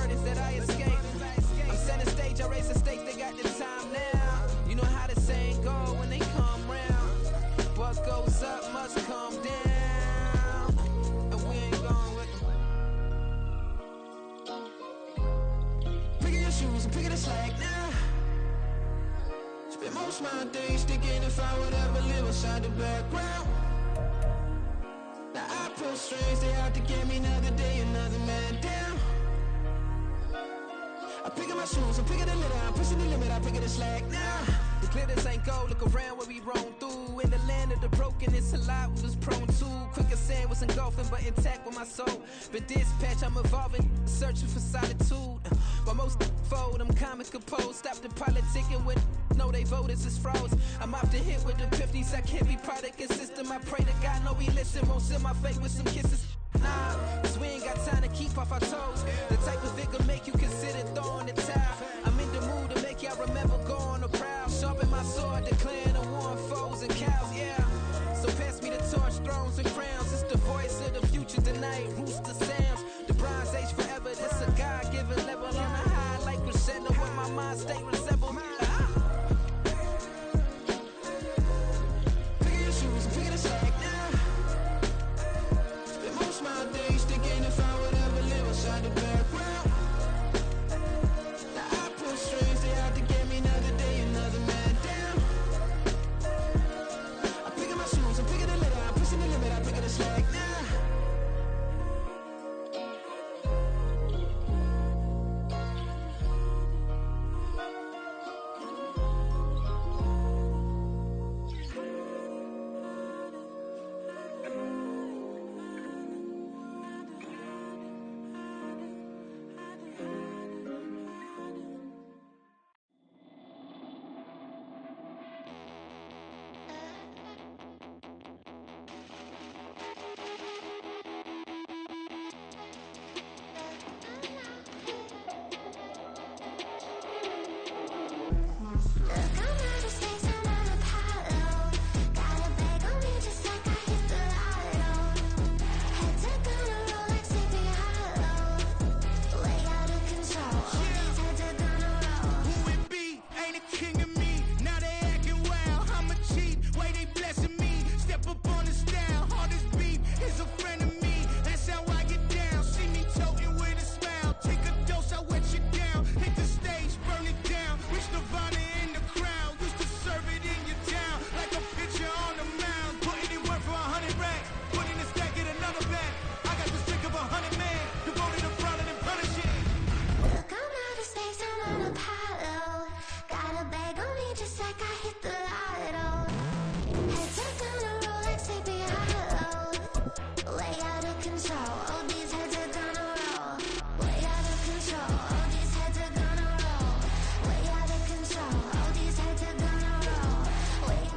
word is that I escaped. I'm center stage, I raise the stakes, they got the time now. You know how the saying go when they come round. What goes up must come down. And we ain't going with them. Pick your shoes and pick the slack now. Spend most of my days thinking if I would ever live inside the background. Now I pull strings, they out to get me another day, another man down. I pick up my shoes, I'm picking the litter, I'm pushing the limit, I pick up the slack now. The glitters ain't gold, look around where we roam through. In the land of the broken, it's a lot we was prone to. Quicker sand was engulfing, but intact with my soul. But dispatch, I'm evolving, searching for solitude. While most fold, I'm comic composed. Stop the politicking when know they voters is frauds. I'm off the hit with the 50s, I can't be product and system. I pray to God, no, we listen, won't seal my fate with some kisses. Nah, cause we ain't got time to keep off our toes. The type of vigor make you consider throwing the towel. I'm in the mood to make y'all remember going to proud. Sharpen my sword, declaring the war on foes and cows, yeah. So pass me the torch, thrones and crowns. It's the voice of the future tonight, rooster sounds. The Bronze Age forever, this a God-given level. On a high like crescendo, where my mind state resemble. Pick your shoes and pick the slack now. Spend most of my days thinking if I would ever live inside the background. Now I pull strings, they out to get me another day, another man down. I pick up my shoes, I'm picking the litter, I'm pushing the limit, I pick up the slack now.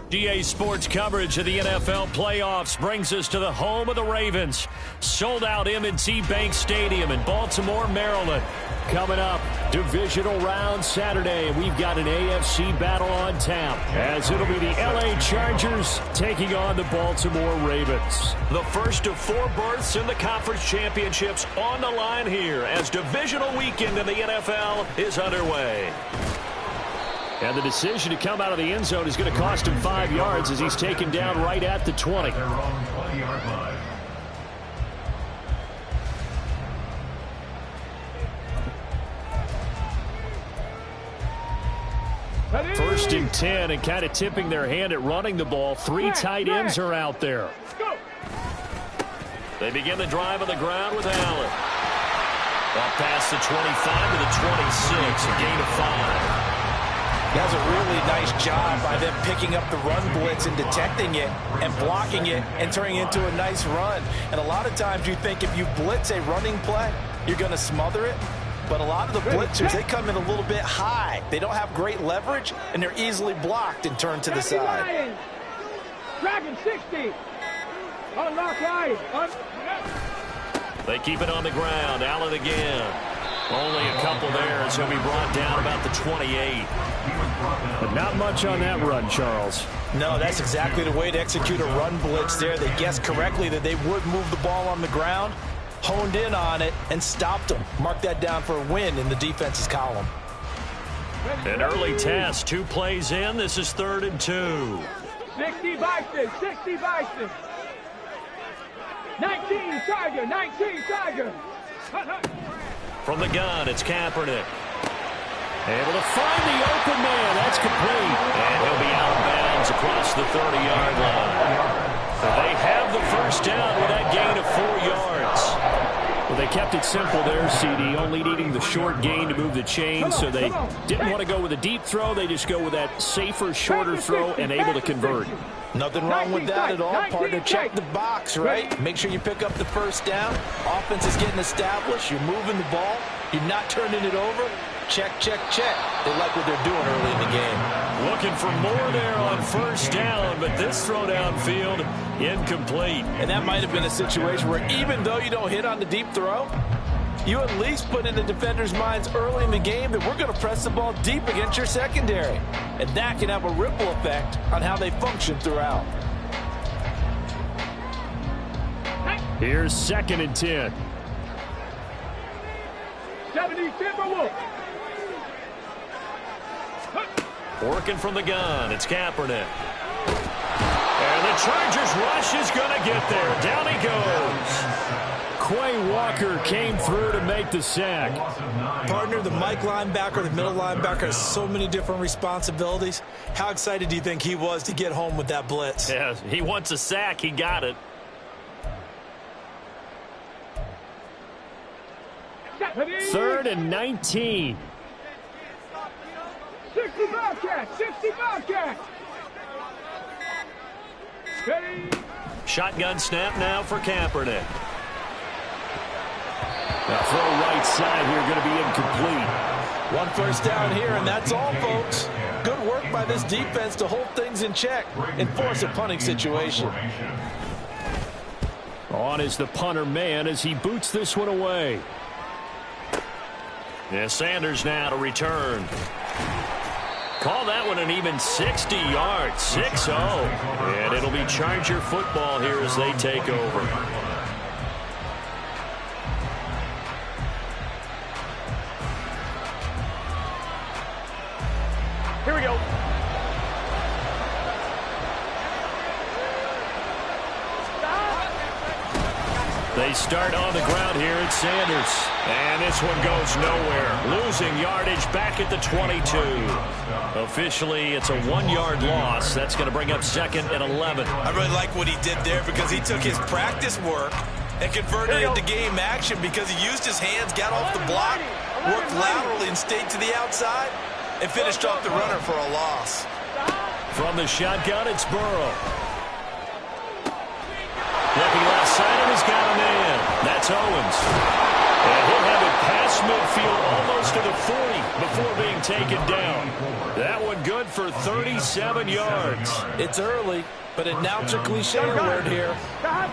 GA Sports coverage of the NFL playoffs brings us to the home of the Ravens. Sold out M&T Bank Stadium in Baltimore, Maryland. Coming up, divisional round Saturday. We've got an AFC battle on tap as it'll be the LA Chargers taking on the Baltimore Ravens. The first of 4 berths in the conference championships on the line here as divisional weekend in the NFL is underway. And the decision to come out of the end zone is going to cost him 5 yards as he's taken down right at the 20. First and 10, and kind of tipping their hand at running the ball. 3 tight ends are out there. They begin the drive on the ground with Allen. Up past the 25 to the 26, a gain of 5. That was a really nice job by them picking up the run blitz and detecting it and blocking it and turning it into a nice run. And a lot of times you think if you blitz a running play, you're going to smother it. But a lot of the blitzers, they come in a little bit high. They don't have great leverage, and they're easily blocked and turned to the side. Dragon 60. Unlock line. They keep it on the ground. Allen again. Only a couple there as he'll be brought down about the 28. But not much on that run, Charles. No, that's exactly the way to execute a run blitz there. They guessed correctly that they would move the ball on the ground. honed in on it and stopped them. Mark that down for a win in the defense's column. An early test, 2 plays in. This is 3rd and 2. 60 Bison, 60 Bison. 19 Tiger, 19 Tiger. From the gun, it's Kaepernick. Able to find the open man. That's complete. And he'll be out of bounds across the 30-yard line. So they have the first down with that gain of 4 yards. Well, they kept it simple there, CD, only needing the short gain to move the chains, so they didn't want to go with a deep throw. They just go with that safer, shorter throw and able to convert. Nothing wrong with that at all, partner. Check the box, right? Make sure you pick up the first down. Offense is getting established. You're moving the ball. You're not turning it over. Check, check, check. They like what they're doing early in the game. Looking for more there on first down, but this throw downfield incomplete. And that might have been a situation where even though you don't hit on the deep throw, you at least put in the defender's minds early in the game that we're going to press the ball deep against your secondary. And that can have a ripple effect on how they function throughout. Here's 2nd and 10. 70 Timberwolves. Working from the gun, it's Kaepernick. And the Chargers rush is going to get there. Down he goes. Quay Walker came through to make the sack. Partner, the Mike linebacker, the middle linebacker has so many different responsibilities. How excited do you think he was to get home with that blitz? Yeah, he wants a sack. He got it. Third and 19. 60 Bobcats, 60 Bobcats. Shotgun snap now for Kaepernick. Now throw right side here, going to be incomplete. 1 first down here, and that's all, folks. Good work by this defense to hold things in check and force a punting situation. On is the punter man as he boots this one away. Yeah, Sanders now to return. Call that one an even 60 yards, 6-0. And it'll be Charger football here as they take over. Here we go. They start on the ground here at Sanders. And this one goes nowhere. Losing yardage back at the 22. Officially, it's a 1-yard loss. That's going to bring up 2nd and 11. I really like what he did there because he took his practice work and converted it into game action because he used his hands, got off the block, worked laterally and stayed to the outside, and finished off the runner for a loss. From the shotgun, it's Burrow. Looking left side, and he's got a man. That's Owens. And he'll have it past midfield almost to the 40 before being taken down. That one good for 37 yards. It's early, but announcer cliche word here.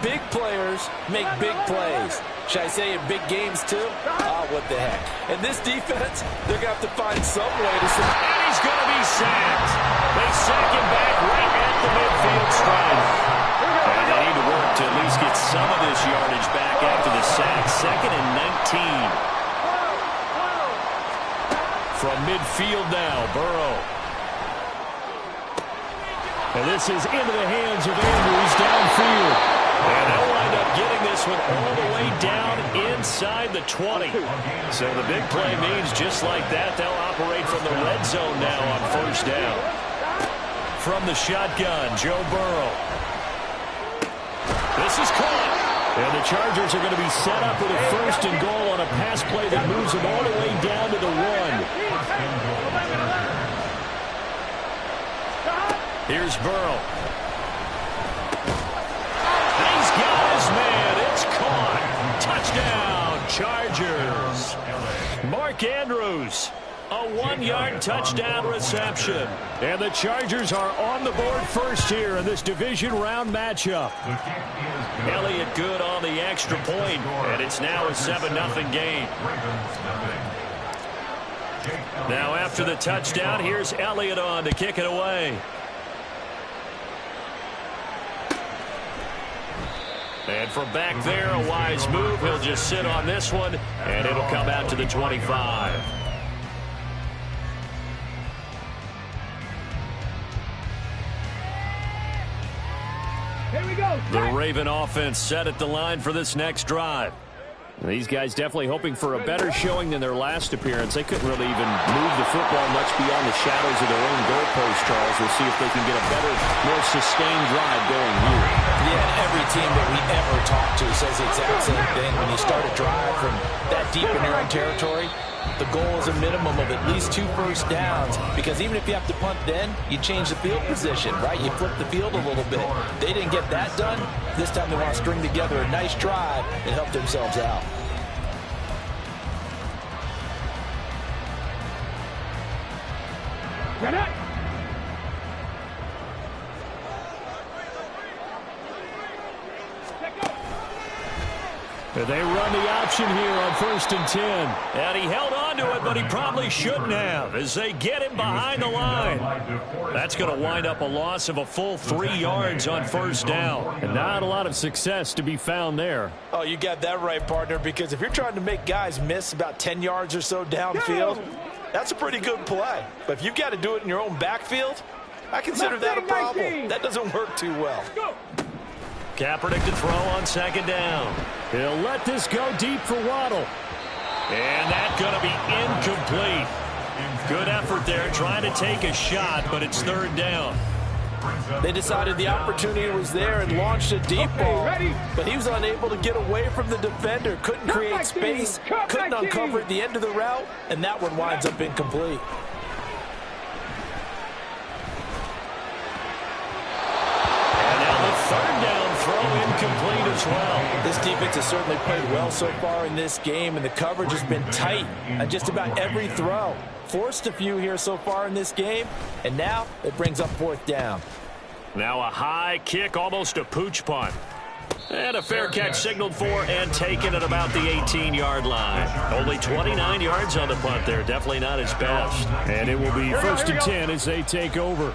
Big players make big plays. Should I say in big games too? Ah, what the heck. And this defense, they're going to have to find some way to... And he's going to be sacked. They sack him back right at the midfield stripe. And they need to work to at least get some of this yardage back after the sack. 2nd and 19. From midfield now, Burrow. And this is into the hands of Andrews downfield. And they'll wind up getting this one all the way down inside the 20. So the big play means just like that, they'll operate from the red zone now on first down. From the shotgun, Joe Burrow. This is caught. And the Chargers are going to be set up with a 1st and goal on a pass play that moves them all the way down to the 1. Here's Burrow. He's got his man. It's caught. Touchdown, Chargers. Mark Andrews. A 1-yard touchdown reception. And the Chargers are on the board first here in this division round matchup. Elliott good on the extra point, and it's now a 7-0 game. Now after the touchdown, here's Elliott on to kick it away. And from back there, a wise move. He'll just sit on this one, and it'll come out to the 25. Here we go. The Raven offense set at the line for this next drive. These guys definitely hoping for a better showing than their last appearance. They couldn't really even move the football much beyond the shadows of their own goalpost, Charles. We'll see if they can get a better, more sustained drive going here. Yeah, every team that we ever talk to says the exact same thing. When you start a drive from that deep in your own territory, the goal is a minimum of at least 2 first downs, because even if you have to punt then, you change the field position, right? You flip the field a little bit. They didn't get that done. This time they want to string together a nice drive and help themselves out. Get it. They run the option here on 1st and 10. And he held on to it, but he probably shouldn't have as they get him behind the line. That's going to wind up a loss of a full 3 yards on 1st down. And not a lot of success to be found there. Oh, you got that right, partner, because if you're trying to make guys miss about 10 yards or so downfield, that's a pretty good play. But if you've got to do it in your own backfield, I consider that a problem. That doesn't work too well. Kaepernick to throw on 2nd down. He'll let this go deep for Waddle. And that's going to be incomplete. Good effort there trying to take a shot, but it's 3rd down. They decided the opportunity was there and launched a deep ball, but he was unable to get away from the defender, couldn't create space, couldn't uncover at the end of the route, and that one winds up incomplete. And now the 3rd down throw incomplete as well. This defense has certainly played well so far in this game, and the coverage has been tight on just about every throw. Forced a few here so far in this game, and now it brings up 4th down. Now a high kick, almost a pooch punt. And a fair catch signaled for and taken at about the 18-yard line. Only 29 yards on the punt there. Definitely not his best. And it will be 1st and 10 as they take over.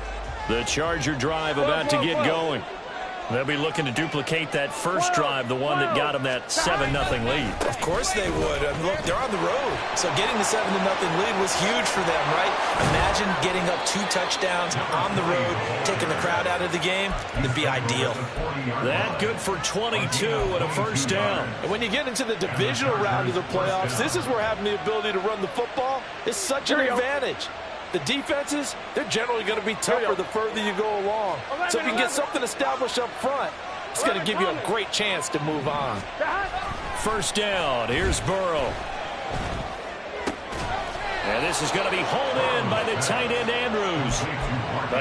The Charger drive about to get going. They'll be looking to duplicate that first drive, the one that got them that 7-0 lead. Of course they would. Look, they're on the road. So getting the 7-0 lead was huge for them, right? Imagine getting up 2 touchdowns on the road, taking the crowd out of the game. It'd be ideal. That good for 22 and a 1st down. And when you get into the divisional round of the playoffs, this is where having the ability to run the football is such an advantage. The defenses, they're generally going to be tougher the further you go along. So if you can get something established up front, it's going to give you a great chance to move on. 1st down. Here's Burrow. And this is going to be hauled in by the tight end Andrews.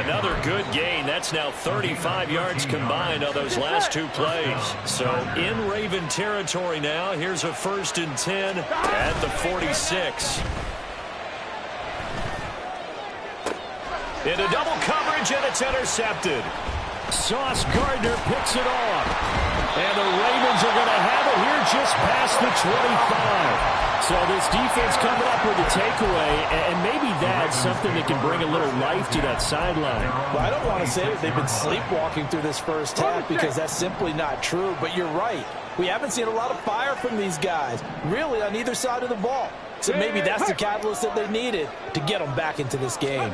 Another good gain. That's now 35 yards combined on those last 2 plays. So in Raven territory now. Here's a 1st and 10 at the 46. Into double coverage, and it's intercepted. Sauce Gardner picks it off. And the Ravens are going to have it here just past the 25. So this defense coming up with a takeaway, and maybe that's something that can bring a little life to that sideline. Well, I don't want to say that they've been sleepwalking through this first half, because that's simply not true. But you're right. We haven't seen a lot of fire from these guys, really, on either side of the ball. So maybe that's the catalyst that they needed to get them back into this game.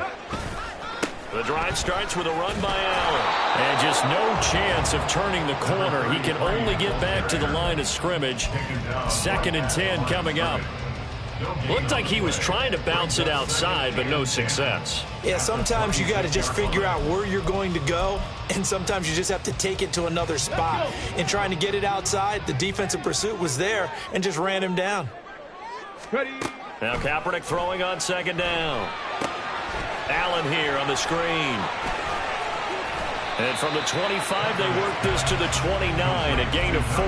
The drive starts with a run by Allen. And just no chance of turning the corner. He can only get back to the line of scrimmage. 2nd and 10 coming up. Looked like he was trying to bounce it outside, but no success. Yeah, sometimes you got to just figure out where you're going to go, and sometimes you just have to take it to another spot. In trying to get it outside, the defensive pursuit was there and just ran him down. Now Kaepernick throwing on 2nd down. Allen here on the screen. And from the 25, they work this to the 29, a gain of 4.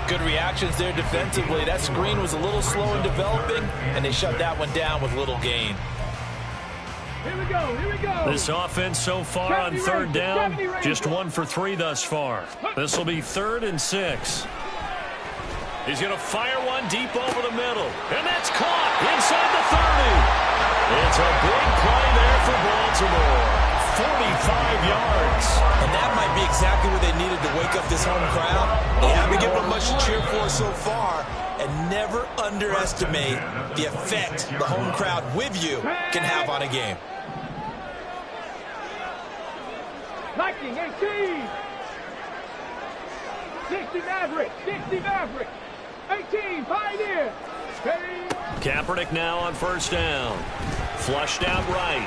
Good reactions there defensively. That screen was a little slow in developing, and they shut that one down with little gain. Here we go, here we go. This offense so far on 3rd down, just 1 for 3 thus far. This will be 3rd and 6. He's going to fire one deep over the middle. And that's caught inside the 30. It's a big play there for Baltimore. 45 yards. And that might be exactly what they needed to wake up this home crowd. They haven't given them much to cheer for so far. And never underestimate the effect the home crowd with you can have on a game. 19, 18. 60 Maverick, 60 Maverick. 18, Pioneer. Kaepernick now on first down. Flushed out right.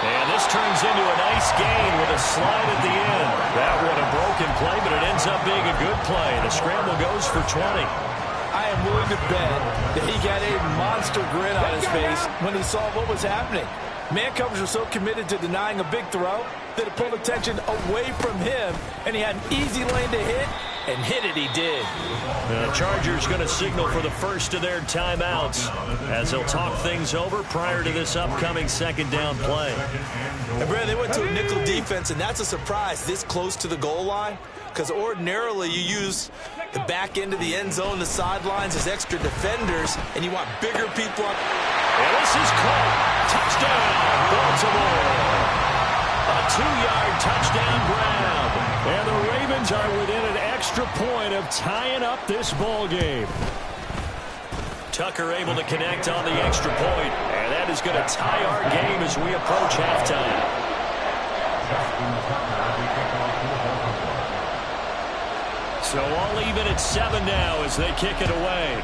And this turns into a nice gain with a slide at the end. That one a broken play, but it ends up being a good play. The scramble goes for 20. I am willing to bet that he got a monster grin on his face when he saw what was happening. Man coverage was so committed to denying a big throw that it pulled attention away from him, and he had an easy lane to hit, and hit it he did. The Chargers going to signal for the first of their timeouts as they'll talk things over prior to this upcoming second down play. And Brad, they went to a nickel defense, and that's a surprise this close to the goal line, because ordinarily you use the back end of the end zone, the sidelines as extra defenders, and you want bigger people up. And this is caught. Touchdown, Baltimore. A 2-yard touchdown grab. And the Ravens are within an extra point of tying up this ball game. Tucker able to connect on the extra point, and that is going to tie our game as we approach halftime. So all even at 7 now as they kick it away.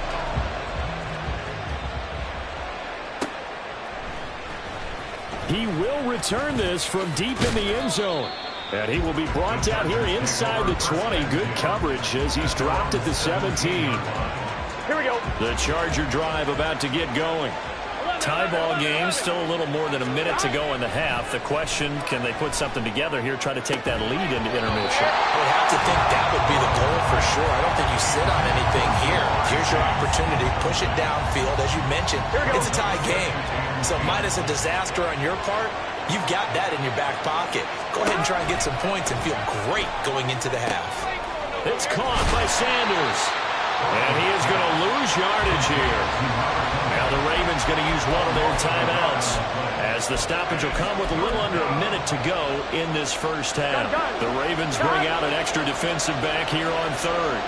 He will return this from deep in the end zone. And he will be brought down here inside the 20. Good coverage as he's dropped at the 17. Here we go. The Charger drive about to get going. Tie ball game, still a little more than a minute to go in the half. The question, can they put something together here, try to take that lead into intermission? I would have to think that would be the goal for sure. I don't think you sit on anything here. Here's your opportunity. Push it downfield. As you mentioned, it's a tie game. So minus a disaster on your part, you've got that in your back pocket. Go ahead and try and get some points and feel great going into the half. It's caught by Sanders. And he is going to lose yardage here. Now the Ravens going to use one of their timeouts as the stoppage will come with a little under a minute to go in this first half. The Ravens bring out an extra defensive back here on third.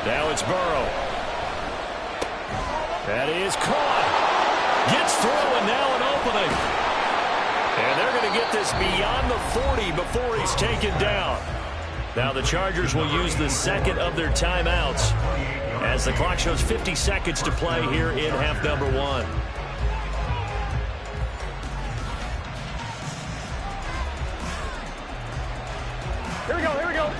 Now it's Burrow. That is caught. Gets through, and now an opening. And they're going to get this beyond the 40 before he's taken down. Now the Chargers will use the second of their timeouts as the clock shows 50 seconds to play here in half number 1. Here we go, here we go.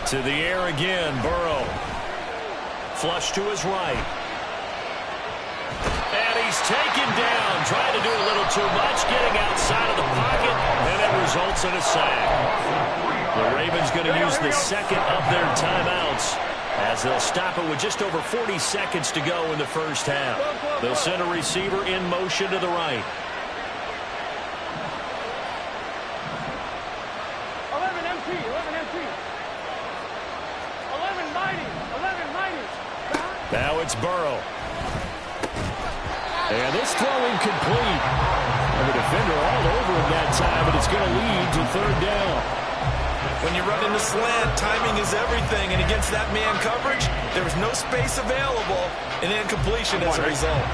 To the air again, Burrow. Flush to his right. And he's taken down, trying to do a little too much, getting outside of the pocket, and it results in a sack. The Ravens going to use the second of their timeouts as they'll stop it with just over 40 seconds to go in the first half. They'll send a receiver in motion to the right. 11 MT, 11 MT. 11 mighty, 11 mighty. Now it's Burrow. And this throw incomplete. And the defender all over him that time, but it's going to lead to third down. When you run into slant, timing is everything. And against that man coverage, there was no space available. An incompletion as a result.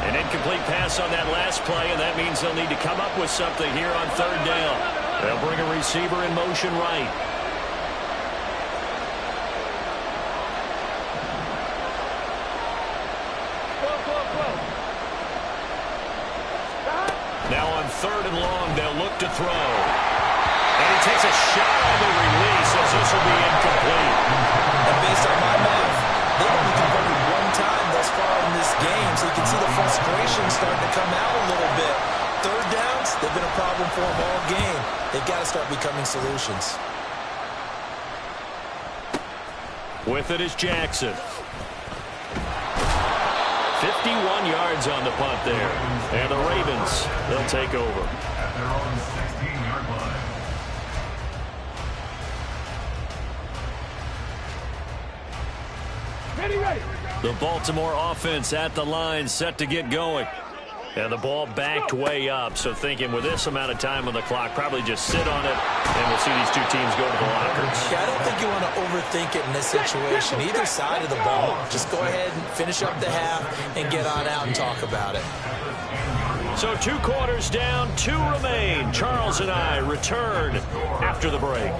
An incomplete pass on that last play, and that means they'll need to come up with something here on third down. They'll bring a receiver in motion right. Now on third and long, they'll look to throw. And he takes a shot on the release as this will be incomplete. And based on my math, they've only converted one time thus far in this game, so you can see the frustration starting to come out a little bit. Third downs, they've been a problem for them all game. They've got to start becoming solutions. With it is Jackson. 51 yards on the punt there. And the Ravens, they'll take over. At their own 16-yard line. Ready. The Baltimore offense at the line, set to get going. And the ball backed way up, so thinking with this amount of time on the clock, probably just sit on it, and we'll see these two teams go to the lockers. Yeah, I don't think you want to overthink it in this situation. Either side of the ball, just go ahead and finish up the half and get on out and talk about it. So 2 quarters down, 2 remain. Charles and I return after the break.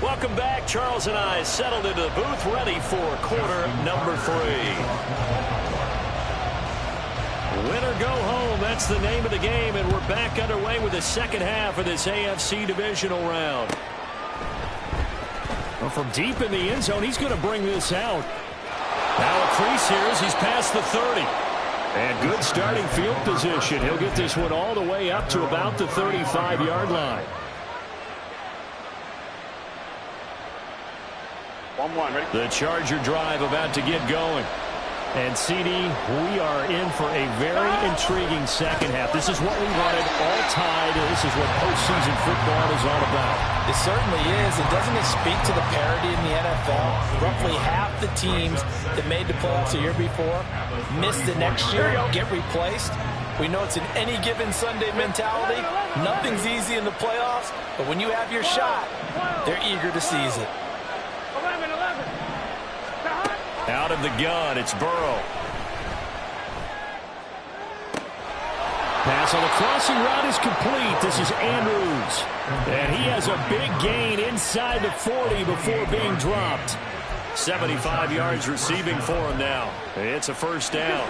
Welcome back. Charles and I settled into the booth, ready for quarter number 3. Win or go home, that's the name of the game, and we're back underway with the second half of this AFC divisional round. Well, from deep in the end zone, he's going to bring this out. Now a crease here as he's past the 30. And good starting field position. He'll get this one all the way up to about the 35-yard line. 1-1, ready? The Charger drive about to get going. And, CD, we are in for a very intriguing second half. This is what we wanted, all tied. This is what postseason football is all about. It certainly is. And doesn't it speak to the parity in the NFL? Roughly half the teams that made the playoffs the year before missed the next year, get replaced. We know it's an any given Sunday mentality. Nothing's easy in the playoffs, but when you have your shot, they're eager to seize it. 11. Out of the gun, it's Burrow. Pass on the crossing route is complete. This is Andrews. And he has a big gain inside the 40 before being dropped. 75 yards receiving for him now. It's a first down.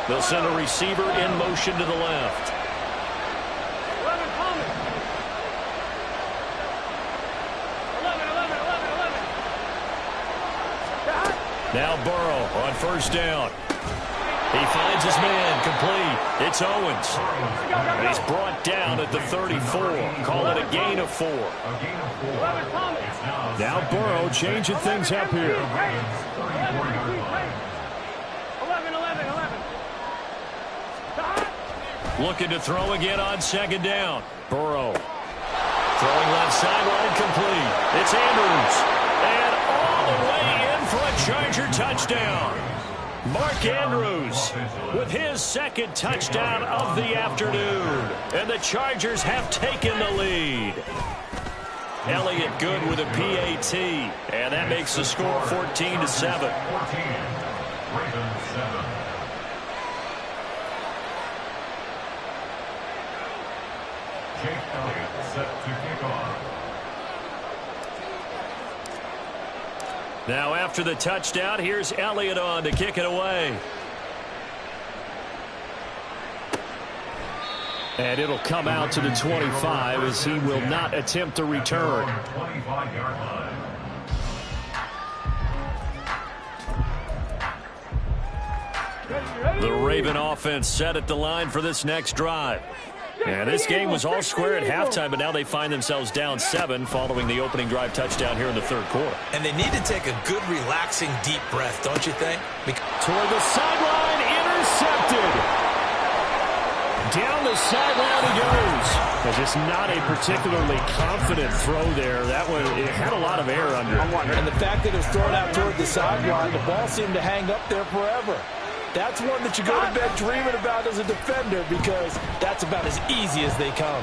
They'll send a receiver in motion to the left. 11, Thomas. 11. Now Burrow on first down. He finds his man complete. It's Owens. And he's brought down at the 34. Call it a gain of 4. Now Burrow changing things up here. 11. Looking to throw again on second down. Burrow. Throwing left sideline complete. It's Andrews. And all the way in for a Charger touchdown. Mark Andrews with his second touchdown of the afternoon. And the Chargers have taken the lead. Elliott good with a PAT. And that makes the score 14-7. Ravens 7. Jake Elliott set to kick off. Now after the touchdown, here's Elliott on to kick it away. And it'll come out to the 25 as he will not attempt to return. 25-yard line. The Raven offense set at the line for this next drive. And this game was all square at halftime, but now they find themselves down 7 following the opening drive touchdown here in the third quarter. And they need to take a good, relaxing, deep breath, don't you think? Toward the sideline, intercepted. Down the sideline he goes. But just not a particularly confident throw there. That one, it had a lot of air under it. And the fact that it was thrown out toward the sideline, the ball seemed to hang up there forever. That's one that you go to bed dreaming about as a defender because that's about as easy as they come.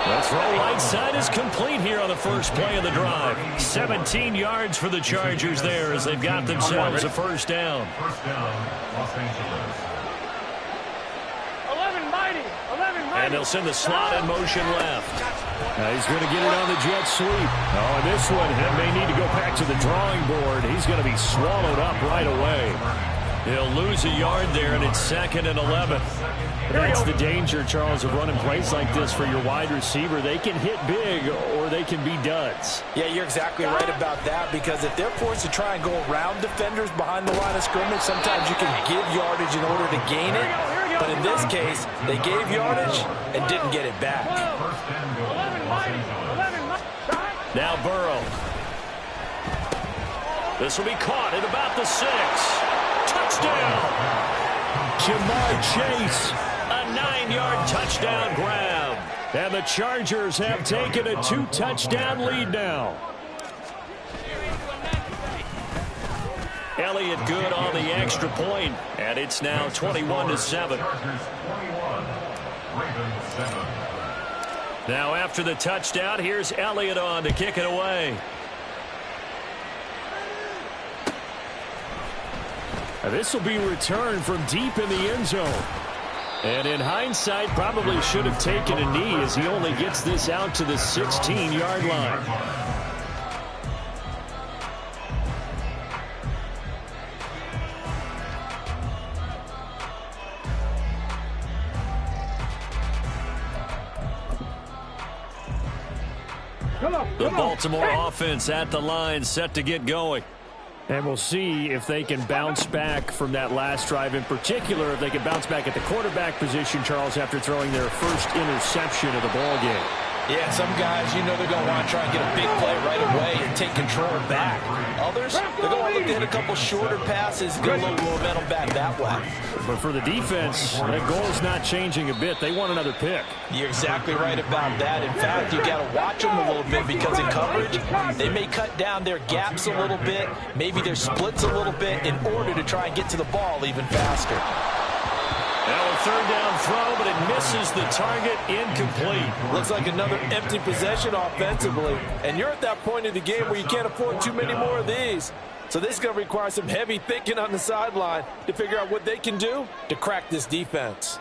The throw right side is complete here on the first play of the drive. 17 yards for the Chargers there as they've got themselves a first down. First down, Los Angeles. 11, mighty. And they'll send the slot in motion left. Now he's going to get it on the jet sweep. Oh, and this one may need to go back to the drawing board. He's going to be swallowed up right away. He'll lose a yard there, and it's 2nd and 11. That's the danger, Charles, of running plays like this for your wide receiver. They can hit big or they can be duds. Yeah, you're exactly right about that, because if they're forced to try and go around defenders behind the line of scrimmage, sometimes you can give yardage in order to gain it. But in this case, they gave yardage and didn't get it back. Now Burrow. This will be caught at about the 6. Touchdown! Jamar Chase. A 9-yard touchdown grab. And the Chargers have taken a 2-touchdown lead now. Elliott good on the extra point, and it's now 21-7. Now after the touchdown, here's Elliott on to kick it away. This will be returned from deep in the end zone. And in hindsight, probably should have taken a knee as he only gets this out to the 16-yard line. The Baltimore offense at the line, set to get going. And we'll see if they can bounce back from that last drive, in particular if they can bounce back at the quarterback position, Charles, after throwing their first interception of the ball game. Yeah, some guys, you know they're going to want to try and get a big play right away and take control back. Others, they're going to look to hit a couple shorter passes, get a little momentum back that way. But for the defense, the goal's not changing a bit. They want another pick. You're exactly right about that. In fact, you got to watch them a little bit, because in coverage, they may cut down their gaps a little bit, maybe their splits a little bit, in order to try and get to the ball even faster. Now a 3rd down throw, but it misses the target, incomplete. Looks like another empty possession offensively. And you're at that point in the game where you can't afford too many more of these. So this is going to require some heavy thinking on the sideline to figure out what they can do to crack this defense.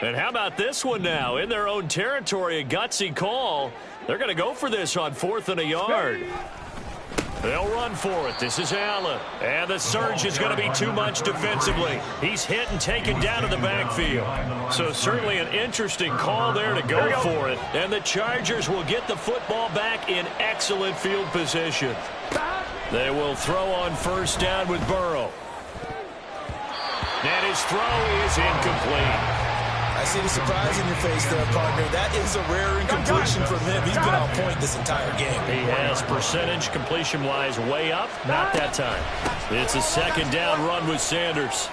And how about this one now? In their own territory, a gutsy call. They're going to go for this on 4th and a yard. They'll run for it. This is Allen. And the surge is going to be too much defensively. He's hit and taken down to the backfield. So certainly an interesting call there to go for it. And the Chargers will get the football back in excellent field position. They will throw on 1st down with Burrow. And his throw is incomplete. I see the surprise in your face there, partner. That is a rare incompletion from him. He's been on point this entire game. He has percentage completion-wise way up. Not that time. It's a 2nd down run with Sanders.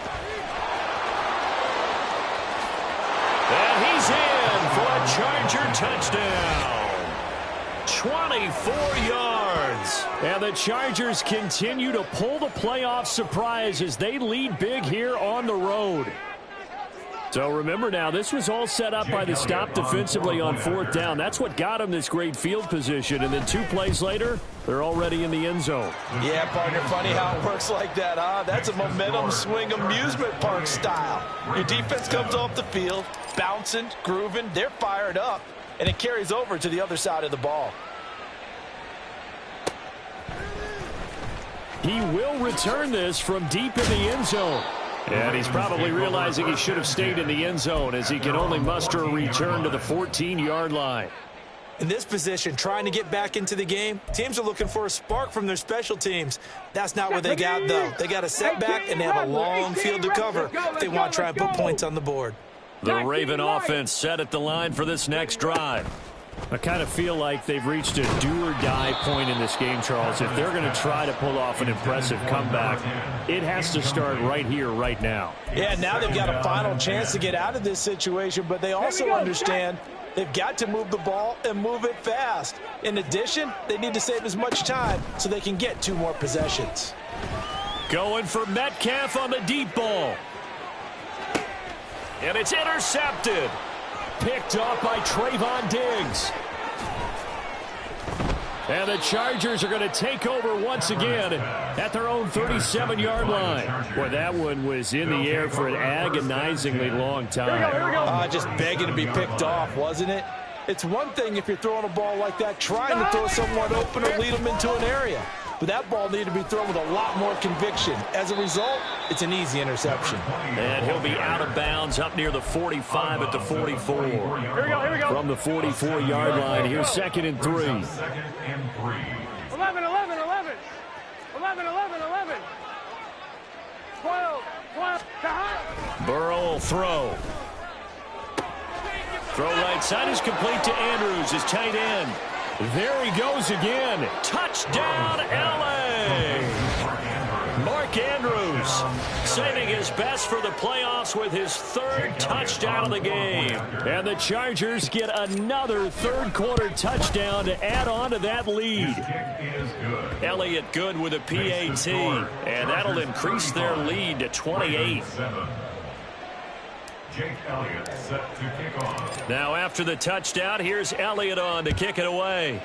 And he's in for a Charger touchdown. 24 yards. And the Chargers continue to pull the playoff surprise as they lead big here on the road. So remember now, this was all set up by the stop defensively on 4th down. That's what got them this great field position. And then 2 plays later, they're already in the end zone. Yeah, partner, funny how it works like that, huh? That's a momentum swing amusement park style. Your defense comes off the field, bouncing, grooving, they're fired up, and it carries over to the other side of the ball. He will return this from deep in the end zone. And he's probably realizing he should have stayed in the end zone, as he can only muster a return to the 14-yard line. In this position, trying to get back into the game, teams are looking for a spark from their special teams. That's not what they got, though. They got a setback, and they have a long field to cover if they want to try and put points on the board. The Raven offense set at the line for this next drive. I kind of feel like they've reached a do-or-die point in this game, Charles. If they're going to try to pull off an impressive comeback, it has to start right here, right now. Yeah, now they've got a final chance to get out of this situation, but they also understand they've got to move the ball and move it fast. In addition, they need to save as much time so they can get 2 more possessions. Going for Metcalf on the deep ball. And it's intercepted. Picked off by Trayvon Diggs. And the Chargers are going to take over once again at their own 37-yard line. Boy, that one was in the air for an agonizingly long time. Just begging to be picked off, wasn't it? It's one thing if you're throwing a ball like that, trying to throw someone open or lead them into an area. But that ball needed to be thrown with a lot more conviction. As a result, it's an easy interception. And he'll be out of bounds up near the 45 at the 44. Here we go. From the 44-yard line, here's 2nd and 3. 11, 12. Burrow will throw. Throw right side is complete to Andrews, his tight end. There he goes again. Touchdown, L.A. Mark Andrews saving his best for the playoffs with his 3rd touchdown of the game. And the Chargers get another third-quarter touchdown to add on to that lead. Elliott good with a PAT, and that'll increase their lead to 28. Jake Elliott set to kick off. Now after the touchdown, here's Elliott on to kick it away.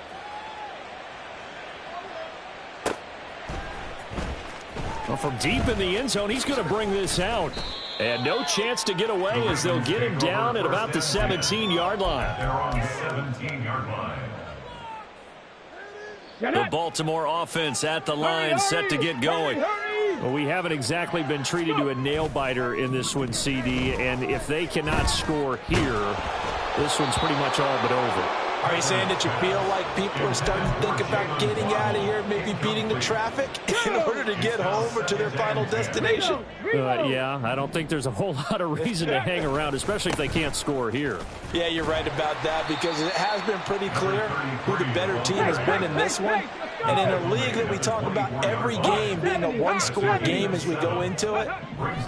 Well, from deep in the end zone, he's going to bring this out. And no chance to get away as they'll get him down at about the 17-yard line. They're on the 17-yard line. The Baltimore offense at the line, set to get going. Well, we haven't exactly been treated to a nail-biter in this one, CD, and if they cannot score here, this one's pretty much all but over. Are you saying that you feel like people are starting to think about getting out of here, maybe beating the traffic in order to get home or to their final destination? Yeah, I don't think there's a whole lot of reason to hang around, especially if they can't score here. Yeah, you're right about that because it has been pretty clear who the better team has been in this one. And in a league that we talk about every game being a one-score game as we go into it,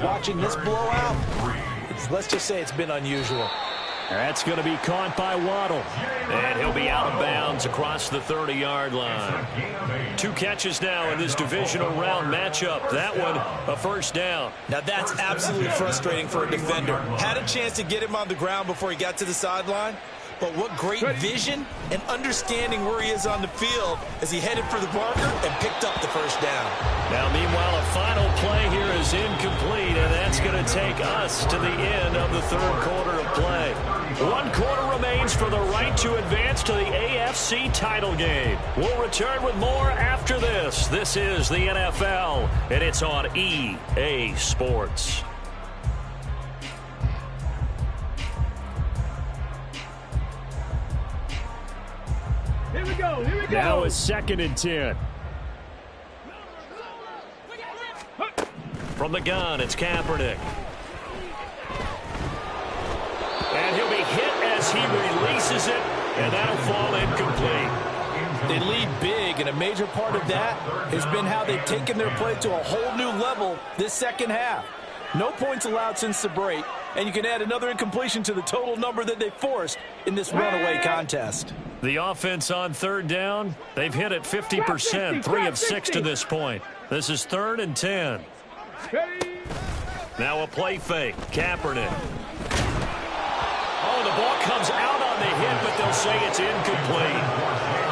watching this blowout, let's just say it's been unusual. That's going to be caught by Waddle. And he'll be out of bounds across the 30-yard line. 2 catches now in this divisional round matchup. That one, a first down. Now that's absolutely frustrating for a defender. Had a chance to get him on the ground before he got to the sideline. But what great vision and understanding where he is on the field as he headed for the marker and picked up the first down. Now, meanwhile, a final play here is incomplete, and that's going to take us to the end of the third quarter of play. 1 quarter remains for the right to advance to the AFC title game. We'll return with more after this. This is the NFL, and it's on EA Sports. Here we go. Now it's 2nd and 10. From the gun, it's Kaepernick. And he'll be hit as he releases it, and that'll fall incomplete. They lead big, and a major part of that has been how they've taken their play to a whole new level this second half. No points allowed since the break, and you can add another incompletion to the total number that they forced in this runaway contest. The offense on 3rd down, they've hit it 50%, 3 of 6 to this point. This is 3rd and 10. Now a play fake, Kaepernick. Oh, the ball comes out on the hit, but they'll say it's incomplete.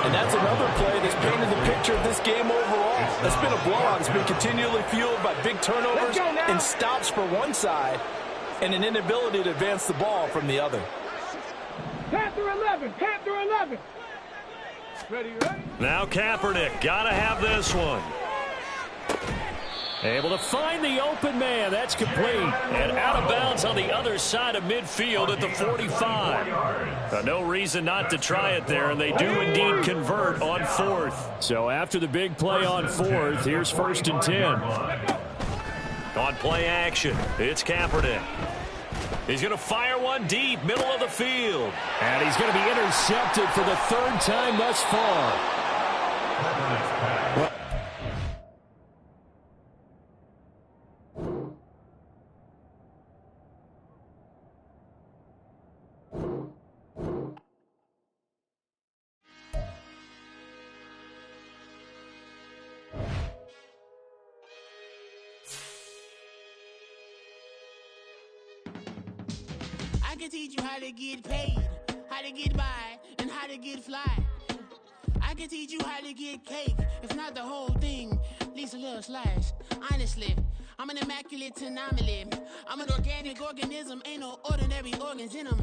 And that's another play that's painted the picture of this game overall. It's been a blowout. It's been continually fueled by big turnovers and stops for one side and an inability to advance the ball from the other. Panther 11. Ready? Now Kaepernick, gotta have this one. Able to find the open man. That's complete. And out of bounds on the other side of midfield at the 45. No reason not to try it there, and they do indeed convert on 4th. So after the big play on 4th, here's 1st and 10. On play action, it's Kaepernick. He's going to fire one deep, middle of the field. And he's going to be intercepted for the 3rd time thus far. I can teach you how to get paid, how to get by, and how to get fly. I can teach you how to get cake, if not the whole thing, at least a little slice. Honestly, I'm an immaculate anomaly. I'm an organic organism, ain't no ordinary organs in them.